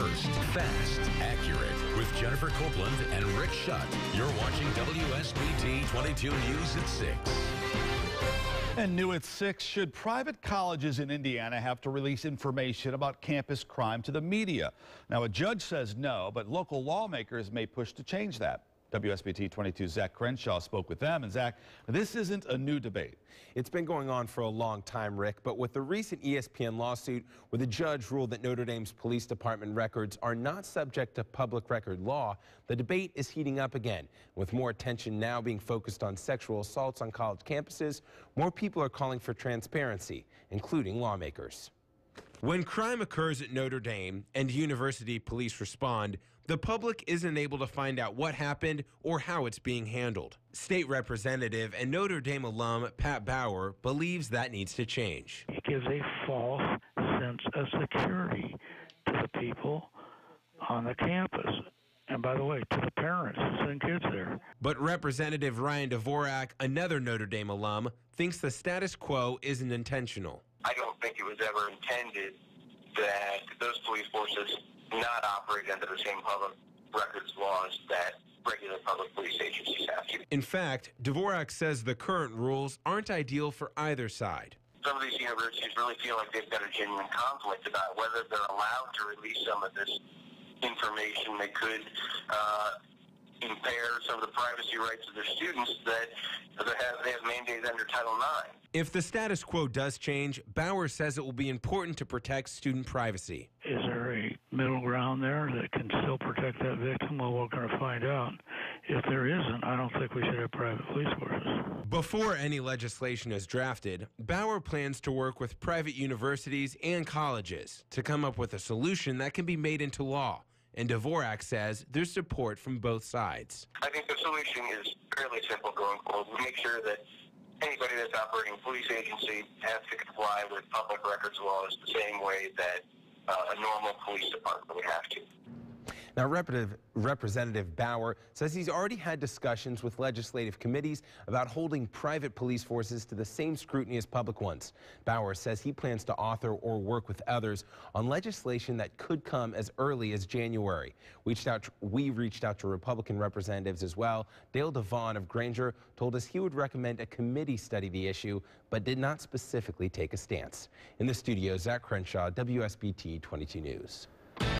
first, fast, accurate. With Jennifer Copeland and Rick Shutt. You're watching WSBT-22 News at 6. And new at 6, should private colleges in Indiana have to release information about campus crime to the media? Now, a judge says no, but local lawmakers may push to change that. WSBT-22's Zach Crenshaw spoke with them. And Zach, this isn't a new debate. It's been going on for a long time, Rick, but with the recent ESPN lawsuit where the judge ruled that Notre Dame's police department records are not subject to public record law, the debate is heating up again. With more attention now being focused on sexual assaults on college campuses, more people are calling for transparency, including lawmakers. When crime occurs at Notre Dame and university police respond, the public isn't able to find out what happened or how it's being handled. State Representative and Notre Dame alum Pat Bauer believes that needs to change. It gives a false sense of security to the people on the campus. And by the way, to the parents who send kids there. But Representative Ryan Dvorak, another Notre Dame alum, thinks the status quo isn't intentional. I don't think it was ever intended that those police forces not operate under the same public records laws that regular public police agencies have to. In fact, Dvorak says the current rules aren't ideal for either side. Some of these universities really feel like they've got a genuine conflict about whether they're allowed to release some of this information that could impair some of the privacy rights of their students that they have mandated under Title IX. If the status quo does change, Bauer says it will be important to protect student privacy. Is there a middle ground there that can still protect that victim? Well, we're going to find out. If there isn't, I don't think we should have private police forces. Before any legislation is drafted, Bauer plans to work with private universities and colleges to come up with a solution that can be made into law. And Dvorak says there's support from both sides. I think the solution is fairly simple going forward. We make sure that anybody that's operating a police agency has to comply with public records laws the same way that a normal police department would have to. Now, Representative Bauer says he's already had discussions with legislative committees about holding private police forces to the same scrutiny as public ones. Bauer says he plans to author or work with others on legislation that could come as early as January. We reached out to Republican representatives as well. Dale Devon of Granger told us he would recommend a committee study the issue, but did not specifically take a stance. In the studio, Zach Crenshaw, WSBT 22 News.